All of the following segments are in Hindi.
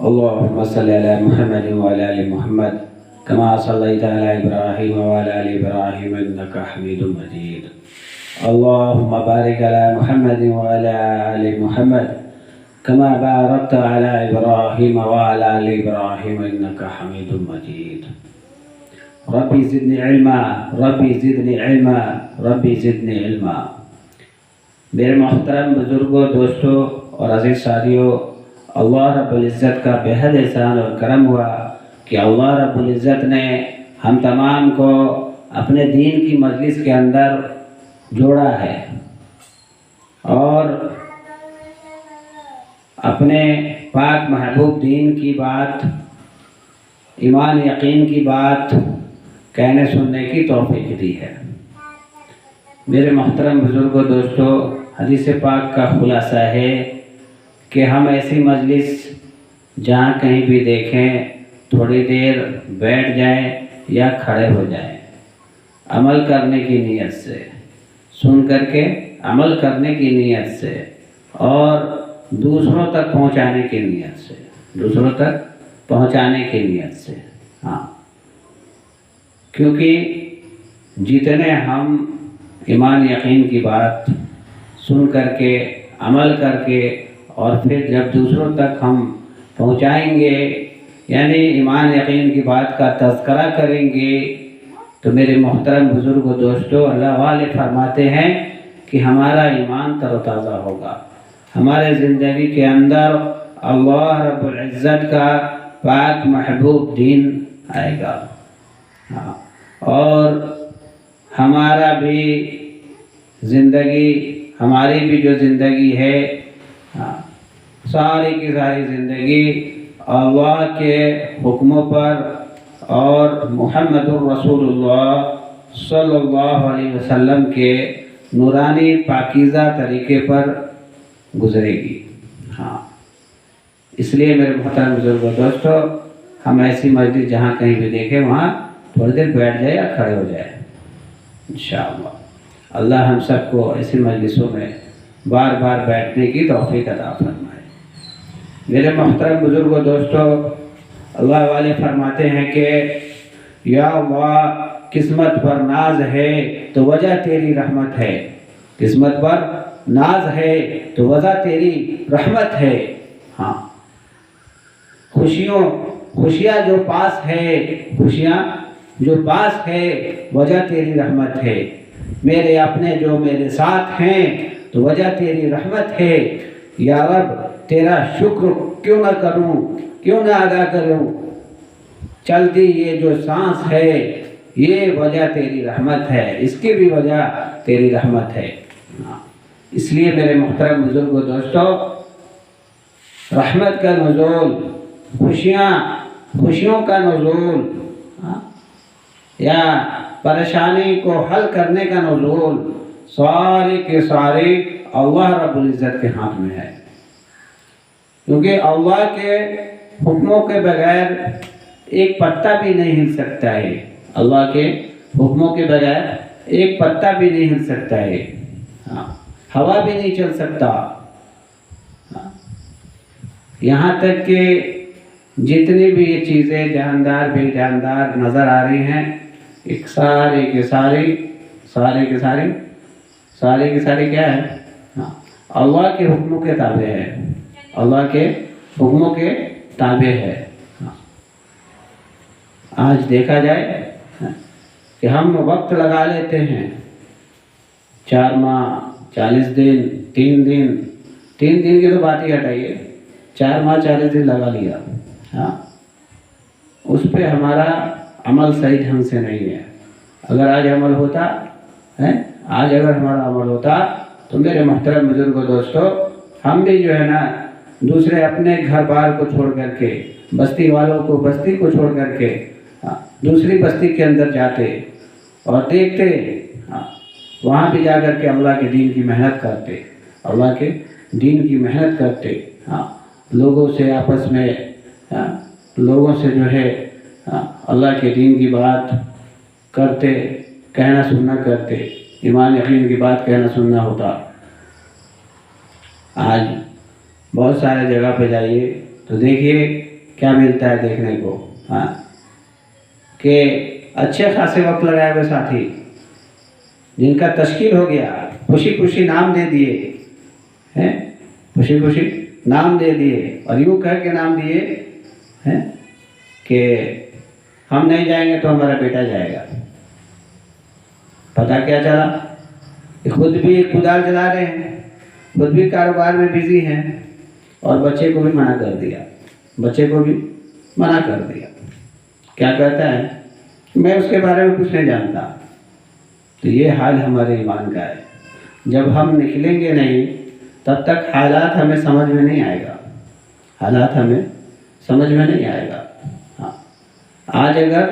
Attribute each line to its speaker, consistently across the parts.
Speaker 1: अल्लाहुम्मा सल्लि अला मुहम्मद व अला आलि मुहम्मद कमा सल्लैता अला इब्राहीम व अला आलि इब्राहीम इन्नका हमीदुम मजीद। अल्लाहुम्मा बारिक अला मुहम्मद व अला आलि मुहम्मद कमा बारकता अला इब्राहीम व अला आलि इब्राहीम इन्नका हमीदुम मजीद। रब्बी ज़िदनी इल्मा, रब्बी ज़िदनी इल्मा, रब्बी ज़िदनी इल्मा। मेरे मोहतरम बुजुर्गों, दोस्तों और अज़ीज़ साथियों, अल्लाह रब्बुल इज़्ज़त का बेहद एहसान और करम हुआ कि अल्लाह रब्बुल इज़्ज़त ने हम तमाम को अपने दीन की मजलिस के अंदर जोड़ा है और अपने पाक महबूब दीन की बात, ईमान यकीन की बात कहने सुनने की तौफीक दी है। मेरे मोहतरम बुजुर्गों, दोस्तों, हदीस पाक का खुलासा है कि हम ऐसी मजलिस जहाँ कहीं भी देखें थोड़ी देर बैठ जाएं या खड़े हो जाएं, अमल करने की नीयत से, सुन करके अमल करने की नीयत से और दूसरों तक पहुँचाने की नीयत से, दूसरों तक पहुँचाने की नीयत से। हाँ, क्योंकि जितने हम ईमान यकीन की बात सुन करके अमल करके और फिर जब दूसरों तक हम पहुंचाएंगे, यानी ईमान यकीन की बात का तज़किरा करेंगे, तो मेरे मोहतरम बुजुर्गों, दोस्तों, अल्लाह वाले फरमाते हैं कि हमारा ईमान तरोताज़ा होगा, हमारे ज़िंदगी के अंदर अल्लाह रब्बुल इज़्ज़त का पाक महबूब दीन आएगा। हाँ, और हमारा भी ज़िंदगी, हमारी भी जो ज़िंदगी है, हाँ, सारी की सारी ज़िंदगी अल्लाह के हुक्मों पर और मुहम्मदुर रसूलुल्लाह सल्लल्लाहु अलैहि वसल्लम के नूरानी पाकीज़ा तरीके पर गुजरेगी। हाँ, इसलिए मेरे मोहतरम बुजुर्गों, दोस्तों, हम ऐसी मस्जिद जहाँ कहीं भी देखें वहाँ थोड़ी देर बैठ जाए या खड़े हो जाए। इंशाअल्लाह अल्लाह हम सबको ऐसी मजलिसों में बार बार बैठने की तौफीक अता फरमाए। मेरे मोहतरम बुजुर्गों, दोस्तों, अल्लाह वाले फरमाते हैं कि या अल्लाह, किस्मत पर नाज है तो वजह तेरी रहमत है, किस्मत पर नाज है तो वजह तेरी रहमत है। हाँ, खुशियाँ जो पास है, खुशियाँ जो पास है, वजह तेरी रहमत है। मेरे अपने जो मेरे साथ हैं तो वजह तेरी रहमत है। या रब, तेरा शुक्र क्यों ना करूं, क्यों ना अदा करूं, चलती ये जो सांस है ये वजह तेरी रहमत है, इसकी भी वजह तेरी रहमत है। इसलिए मेरे मुहतरम बुजुर्गों, दोस्तों, रहमत का नुज़ूल, खुशियों का नुज़ूल या परेशानी को हल करने का नुज़ूल सारे के सारे अल्लाह रब्बुल इज़्ज़त के हाथ में है। क्योंकि अल्लाह के हुक्मों के बगैर एक पत्ता भी नहीं हिल सकता है, अल्लाह के हुक्मों के बगैर एक पत्ता भी नहीं हिल सकता है। हाँ, हवा भी नहीं चल सकता। हाँ, यहाँ तक कि जितनी भी ये चीज़ें जानदार बेजानदार नज़र आ रही हैं, एक सारे के सारे क्या है? हाँ, अल्लाह के हुक्मों के ताबे है, अल्लाह के हुक्मों के ताबे है। हाँ, आज देखा जाए कि हम वक्त लगा लेते हैं 4 माह 40 दिन 3 दिन की तो बात ही हटाइए, 4 माह 40 दिन लगा लिया। हाँ, उस पर हमारा अमल सही ढंग से नहीं है। अगर आज अमल होता है, आज अगर हमारा अमल होता तो मेरे मोहतरम बुजुर्गों, दोस्तों, हम भी जो है ना दूसरे अपने घर बार को छोड़ करके, बस्ती वालों को, बस्ती को छोड़ करके दूसरी बस्ती के अंदर जाते और देखते, वहाँ भी जा कर के अल्लाह के दीन की मेहनत करते, अल्लाह के दीन की मेहनत करते। हाँ, लोगों से आपस में, लोगों से जो है अल्लाह के दीन की बात करते, कहना सुनना करते, ईमान यकीन की बात कहना सुनना होता। आज बहुत सारे जगह पे जाइए तो देखिए क्या मिलता है देखने को। हाँ, कि अच्छे खासे वक्त लगाए हुए साथी जिनका तश्कील हो गया, खुशी खुशी नाम दे दिए हैं, खुशी खुशी नाम दे दिए और यूँ कह के नाम दिए हैं कि हम नहीं जाएंगे तो हमारा बेटा जाएगा। पता क्या चला कि खुद भी कुदाल चला रहे हैं, खुद भी कारोबार में बिजी हैं और बच्चे को भी मना कर दिया, बच्चे को भी मना कर दिया। क्या कहता है, मैं उसके बारे में कुछ नहीं जानता। तो ये हाल हमारे ईमान का है। जब हम निकलेंगे नहीं तब तक हालात हमें समझ में नहीं आएगा, हालात हमें समझ में नहीं आएगा। हाँ, आज अगर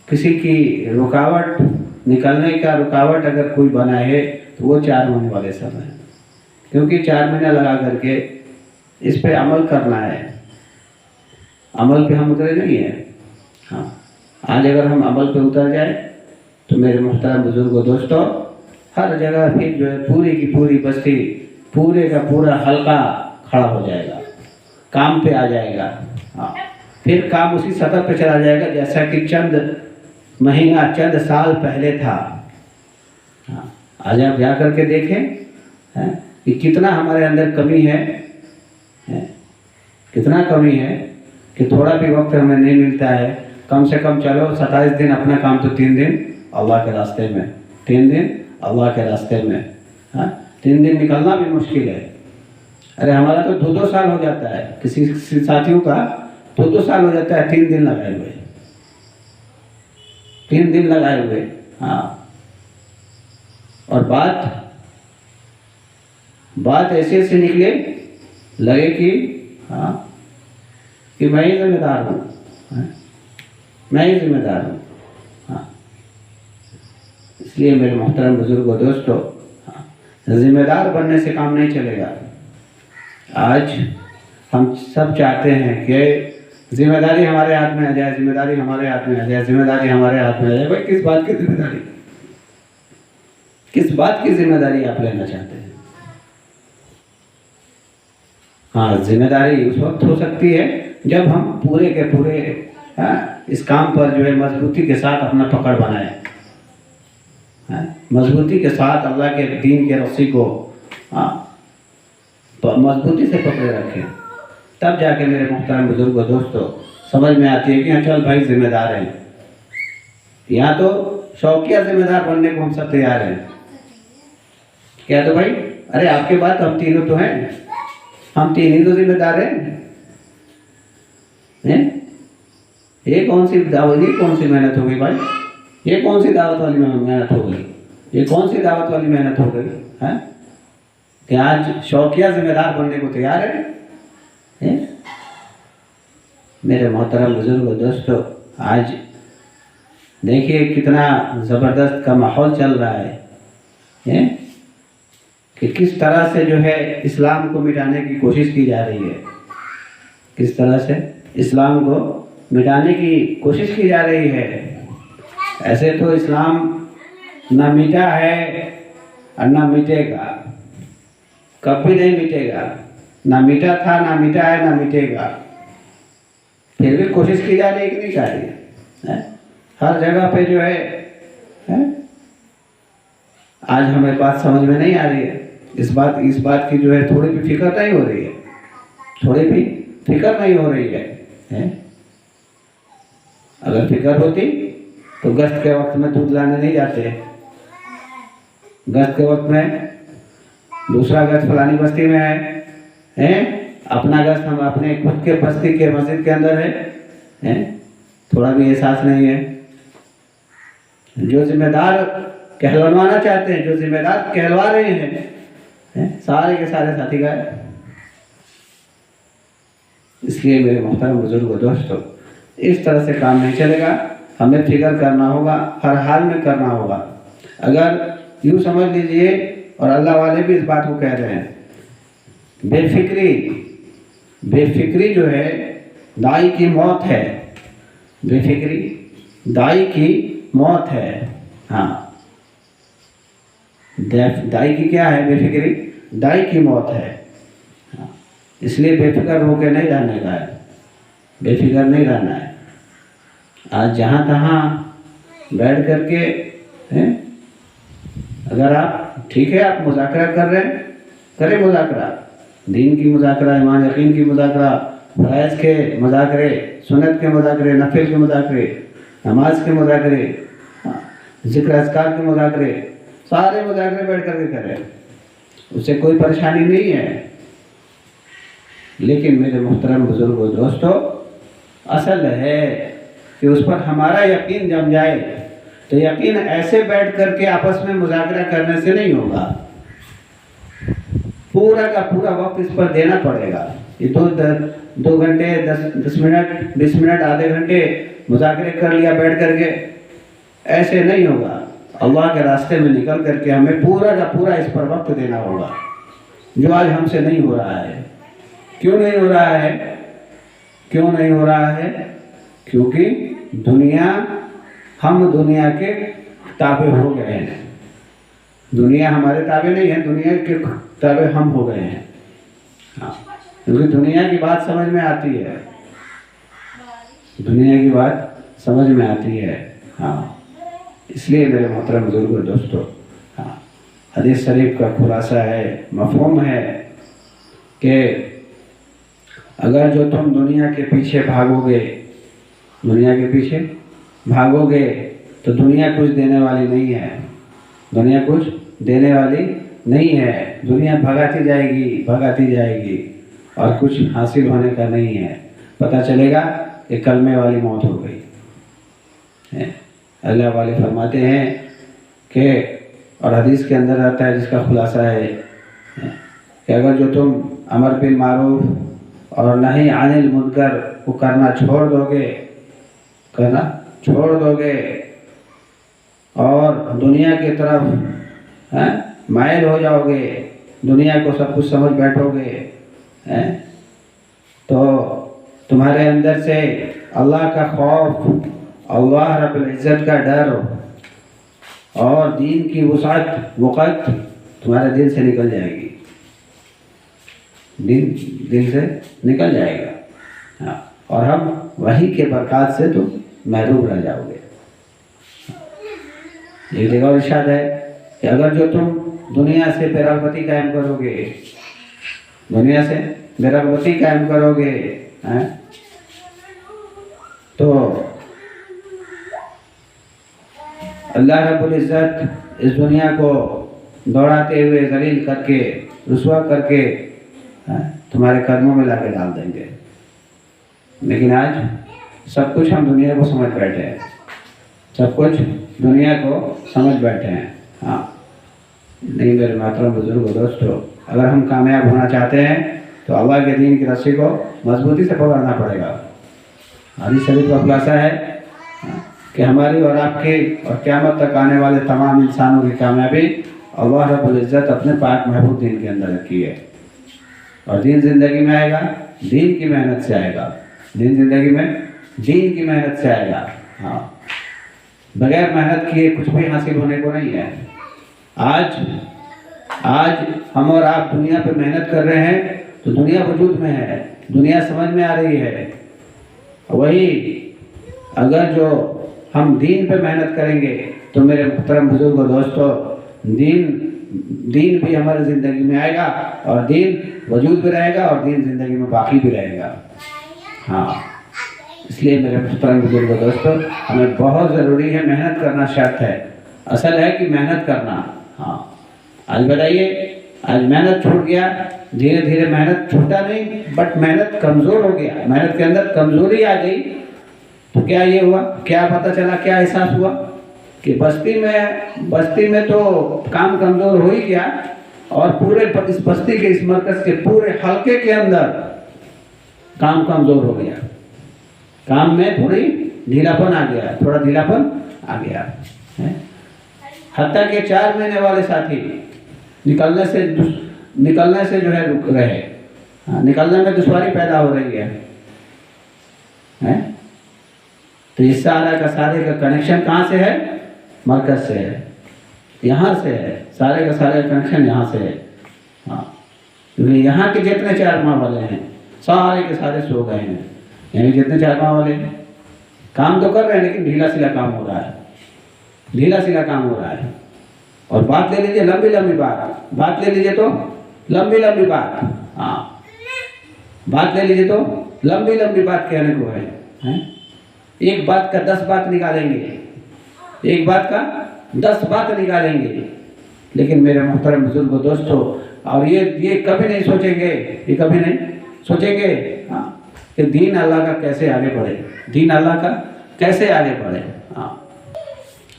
Speaker 1: किसी की रुकावट, निकलने का रुकावट अगर कोई बना है तो वो 4 महीने वाले समय है, क्योंकि 4 महीना लगा करके इस पे अमल करना है। अमल पे हम उतरे नहीं हैं। हाँ, आज अगर हम अमल पे उतर जाए तो मेरे मुहतरम बुजुर्गों दोस्तों, हर जगह फिर जो है पूरी की पूरी बस्ती, पूरे का पूरा हल्का खड़ा हो जाएगा, काम पे आ जाएगा। हाँ, फिर काम उसी सतह पे चला जाएगा जैसा कि चंद महीना, चंद साल पहले था। हाँ, आज आप जा करके देखें कि कितना हमारे अंदर कमी है, कितना कमी है कि थोड़ा भी वक्त हमें नहीं मिलता है। कम से कम चलो 27 दिन अपना काम तो 3 दिन अल्लाह के रास्ते में, 3 दिन अल्लाह के रास्ते में। हाँ, 3 दिन निकलना भी मुश्किल है। अरे हमारा तो 2-2 साल हो जाता है, किसी साथियों का 2-2 साल हो जाता है 3 दिन लगाए हुए, 3 दिन लगाए हुए। हाँ, और बात ऐसे ऐसे निकले लगे कि हाँ कि मैं ही जिम्मेदार हूँ, मैं ही जिम्मेदार हूँ। हाँ, इसलिए मेरे मोहतरम बुजुर्गों दोस्तों, जिम्मेदार बनने से काम नहीं चलेगा। आज हम सब चाहते हैं कि जिम्मेदारी हमारे हाथ में आ जाए, जिम्मेदारी हमारे हाथ में आ जाए, जिम्मेदारी हमारे हाथ में आ जाए। भाई किस बात की जिम्मेदारी, किस बात की जिम्मेदारी आप लेना चाहते हैं? हाँ, जिम्मेदारी उस वक्त हो सकती है जब हम पूरे के पूरे इस काम पर जो है मजबूती के साथ अपना पकड़ बनाए, मजबूती के साथ अल्लाह के दीन के रस्सी को मजबूती से पकड़े रखें। तब जाके मेरे मुहतरम बुजुर्गों दोस्तों समझ में आती है कि हाँ चल भाई जिम्मेदार हैं। यहाँ तो शौकिया जिम्मेदार बनने को हम सब तैयार हैं। क्या तो भाई, अरे आपके बाद हम तीनों तो हैं, हम 3 ही तो जिम्मेदार हैं। ये कौन सी दावत, ये कौन सी मेहनत हो गई भाई, ये कौन सी दावत वाली मेहनत हो गई, ये कौन सी दावत वाली मेहनत हो गई है कि आज शौकिया जिम्मेदार बनने को तैयार है? मेरे मोहतरम बुजुर्गों दोस्तों, आज देखिए कितना ज़बरदस्त का माहौल चल रहा है कि किस तरह से जो है इस्लाम को मिटाने की कोशिश की जा रही है, किस तरह से इस्लाम को मिटाने की कोशिश की जा रही है। ऐसे तो इस्लाम ना मिटा है और ना मिटेगा, कभी नहीं मिटेगा। ना मिटा था, ना मिटा है, ना मिटेगा। फिर भी कोशिश की जा रही है कि नहीं जा रही है? हर जगह पे जो है आज हमें बात समझ में नहीं आ रही है। इस बात की जो है थोड़ी भी फिक्र नहीं हो रही है, थोड़ी भी फिक्र नहीं हो रही है। अगर फिक्र होती तो गश्त के वक्त में दूध लाने नहीं जाते, गश्त के वक्त में दूसरा गश्त फलानी बस्ती में है, अपना गश्त हम अपने खुद के बस्ती के मस्जिद के अंदर है। थोड़ा भी एहसास नहीं है। जो जिम्मेदार कहलवाना चाहते हैं, जो जिम्मेदार कहलवा रहे हैं, सारे के सारे साथी गायब। इसलिए मेरे मोहतरम बुजुर्गों दोस्तों, इस तरह से काम नहीं चलेगा। हमें फिक्र करना होगा, हर हाल में करना होगा। अगर यूँ समझ लीजिए, और अल्लाह वाले भी इस बात को कह रहे हैं, बेफिक्री जो है दाई की मौत है। बेफिक्री दाई की मौत है। हाँ, दाई की क्या है? बेफिक्री दाई की मौत है। हाँ, इसलिए बेफिक्र होकर नहीं रहने का है। बेफिक्र नहीं रहना है। आज जहाँ तहाँ बैठ करके हैं, अगर आप ठीक है आप मुज़ाकरा कर रहे हैं, करें मुज़ाकरा, दीन की मुज़ाकरा, ईमान यकीन की मुज़ाकरा, फ़राइज़ के मुज़ाकरे, सुन्नत के मुज़ाकरे, नफिल के मुज़ाकरे, नमाज के मुज़ाकरे, ज़िक्र अज़कार के मुज़ाकरे, सारे मुज़ाकरे बैठ करके करें, उससे कोई परेशानी नहीं है। लेकिन मेरे मुहतरम बुजुर्गों दोस्तों, असल है कि उस पर हमारा यकीन जम जाए। तो यकीन ऐसे बैठ करके आपस में मुज़ाकरा करने से नहीं होगा, पूरा का पूरा वक्त इस पर देना पड़ेगा। ये 2 घंटे 10 मिनट 20 मिनट आधे घंटे मुज़ाकरे कर लिया बैठ करके, ऐसे नहीं होगा। अल्लाह के रास्ते में निकल करके हमें पूरा का पूरा इस पर वक्त देना होगा, जो आज हमसे नहीं हो रहा है। क्यों नहीं हो रहा है? क्यों नहीं हो रहा है? क्योंकि हम दुनिया के ताबे हो गए हैं। दुनिया हमारे ताबे नहीं है, दुनिया के ताबे हम हो गए हैं। हाँ, क्योंकि दुनिया की बात समझ में आती है, दुनिया की बात समझ में आती है। हाँ, इसलिए मेरे मोहतरम बुजुर्गों दोस्तों, हाँ, हदीस शरीफ का खुलासा है, मफ़हूम है कि अगर जो तुम दुनिया के पीछे भागोगे, दुनिया के पीछे भागोगे तो दुनिया कुछ देने वाली नहीं है, दुनिया कुछ देने वाली नहीं है। दुनिया भगाती जाएगी और कुछ हासिल होने का नहीं है। पता चलेगा कि कलमे वाली मौत हो गई। अल्लाह वाले फरमाते हैं कि, और हदीस के अंदर आता है जिसका खुलासा है कि अगर जो तुम अमर बिल मारूफ और नही अनिल मुनकर को करना छोड़ दोगे और दुनिया की तरफ माइल हो जाओगे, दुनिया को सब कुछ समझ बैठोगे, तो तुम्हारे अंदर से अल्लाह का खौफ, अल्लाह रब्बुल इज़्ज़त का डर और दीन की वक़्त तुम्हारे दिल से निकल जाएगी, दिल से निकल जाएगा। हाँ, और हम वही के बरक़ात से तुम महरूम रह जाओगे। एक जगह और इरशाद है कि अगर जो तुम दुनिया से बेरग़बती कायम करोगे, दुनिया से बेरग़बती कायम करोगे, तो अल्लाह रब्बुल इज़्ज़त इस दुनिया को दौड़ाते हुए ज़लील करके, रुसवा करके तुम्हारे कदमों में लाके डाल देंगे। लेकिन आज सब कुछ हम दुनिया को समझ बैठे हैं, सब कुछ दुनिया को समझ बैठे हैं। हाँ, नहीं मेरे मोहतरम बुजुर्गों दोस्तों, अगर हम कामयाब होना चाहते हैं तो अल्लाह के दीन की रस्सी को मजबूती से पकड़ना पड़ेगा। हदीस शरीफ का खुलासा है कि हमारी और आपकी और क़यामत तक आने वाले तमाम इंसानों की कामयाबी अल्लाह रब्बुल इज़्ज़त अपने पाक महबूब दीन के अंदर रखी है। और दीन ज़िंदगी में आएगा, दीन की मेहनत से आएगा, दीन ज़िंदगी में दीन की मेहनत से आएगा। हाँ, बगैर मेहनत किए कुछ भी हासिल होने को नहीं है। आज हम और आप दुनिया पे मेहनत कर रहे हैं तो दुनिया वजूद में है, दुनिया समझ में आ रही है। वही अगर जो हम दीन पे मेहनत करेंगे तो मेरे मुहतरम बुजुर्गों दोस्तों, दीन भी हमारी ज़िंदगी में आएगा और दीन वजूद भी रहेगा और दीन ज़िंदगी में बाकी भी रहेगा। हाँ, इसलिए मेरे मुहतरम बुजुर्गों दोस्तों, हमें बहुत ज़रूरी है, मेहनत करना शर्त है। असल है कि मेहनत करना। हाँ, आज बताइए, आज मेहनत छूट गया, धीरे धीरे मेहनत छूटा नहीं बट मेहनत कमज़ोर हो गया, मेहनत के अंदर कमज़ोरी आ गई। तो क्या ये हुआ, क्या पता चला, क्या एहसास हुआ कि बस्ती में तो काम कमज़ोर हो ही गया और पूरे इस बस्ती के, इस मरकज़ के पूरे हल्के के अंदर काम कमज़ोर हो गया, काम में थोड़ा ढीलापन आ गया है। हत्ता के 4 महीने वाले साथी निकलने से जो है रुक रहे, निकलने में दुश्वारी पैदा हो रही है। तो इस सारे का कनेक्शन कहाँ से है? मरकज़ से है, यहाँ से है, सारे का सारे कनेक्शन यहाँ से है। हाँ, क्योंकि यहाँ के जितने 4 माह वाले हैं सारे के सारे सो गए हैं, यानी जितने चार पाँव वाले काम तो कर रहे हैं, लेकिन ढीला सिला काम हो रहा है, ढीला सिला काम हो रहा है। और बात ले लीजिए लंबी लंबी बात ले लीजिए तो लंबी लंबी बात, हाँ बात ले लीजिए तो लंबी लंबी बात कहने को है? एक बात का 10 बात निकालेंगे, एक बात का 10 बात निकालेंगे। लेकिन मेरे मोहतरम बुजुर्गों दोस्तों, और ये कभी नहीं सोचेंगे, ये कभी नहीं सोचेंगे हाँ कि दीन अल्लाह का कैसे आगे बढ़े, दीन अल्लाह का कैसे आगे बढ़े, हाँ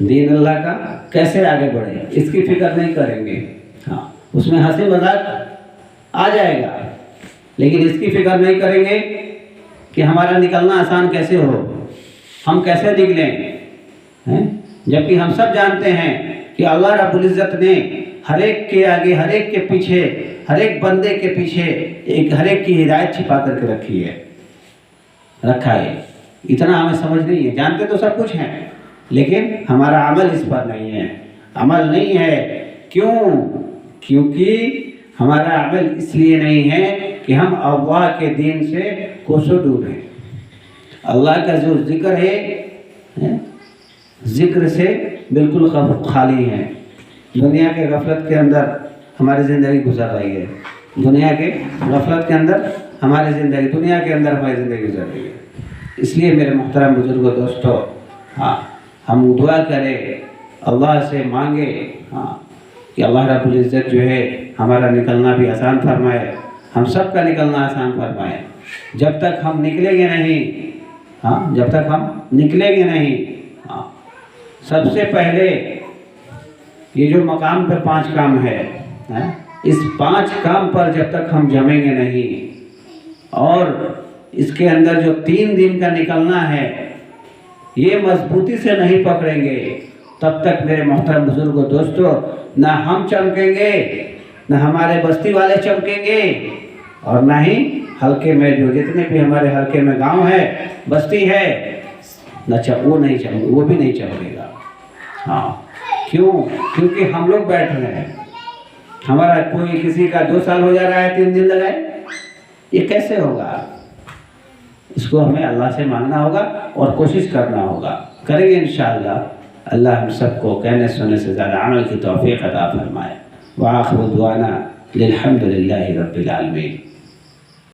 Speaker 1: दीन अल्लाह का कैसे आगे बढ़े, इसकी फिक्र नहीं करेंगे। हाँ उसमें हंसी मजाक आ जाएगा, लेकिन इसकी फिक्र नहीं करेंगे कि हमारा निकलना आसान कैसे हो, हम कैसे निकलें हैं। जबकि हम सब जानते हैं कि अल्लाह रब्बुल इज़्ज़त ने हर एक के आगे, हर एक के पीछे, हर एक बंदे के पीछे एक हर एक की हिदायत छिपा करके रखा है। इतना हमें समझ नहीं है, जानते तो सब कुछ हैं, लेकिन हमारा अमल इस पर नहीं है, अमल नहीं है। क्यों? क्योंकि हमारा अमल इसलिए नहीं है कि हम अल्लाह के दीन से कोसों दूर हैं। अल्लाह का जो जिक्र है जिक्र से बिल्कुल खाली है। दुनिया के गफलत के अंदर हमारी ज़िंदगी गुजर रही है, दुनिया के गफलत के अंदर हमारी ज़िंदगी, दुनिया के अंदर हमारी ज़िंदगी गुजर रही है। इसलिए मेरे मोहतरम बुजुर्गों दोस्तों, हाँ हम दुआ करें, अल्लाह से मांगे हाँ कि अल्लाह रब्बुल इज़्ज़त जो है हमारा निकलना भी आसान फरमाए, हम सब का निकलना आसान फरमाए। जब तक हम निकलेंगे नहीं, हाँ जब तक हम निकलेंगे नहीं, हाँ सबसे पहले ये जो मकाम पर 5 काम है, इस 5 काम पर जब तक हम जमेंगे नहीं और इसके अंदर जो 3 दिन का निकलना है ये मजबूती से नहीं पकड़ेंगे, तब तक मेरे मोहतरम बुजुर्गों दोस्तों, ना हम चमकेंगे, ना हमारे बस्ती वाले चमकेंगे, और ना ही हल्के में जो जितने भी हमारे हल्के में गांव है, बस्ती है, वो नहीं चमके, वो भी नहीं चमकेगा। हाँ क्यों? क्योंकि हम लोग बैठ रहे हैं, हमारा कोई किसी का 2 साल हो जा रहा है 3 दिन लगाए, ये कैसे होगा? इसको हमें अल्लाह से मांगना होगा और कोशिश करना होगा, करेंगे इंशाअल्लाह। अल्लाह हम सबको कहने सुनने से ज़्यादा अमल की तौफीक अता फरमाए। व आखिर दुआना लिल्हम्दुलिल्लाहि रब्बिल आलमीन।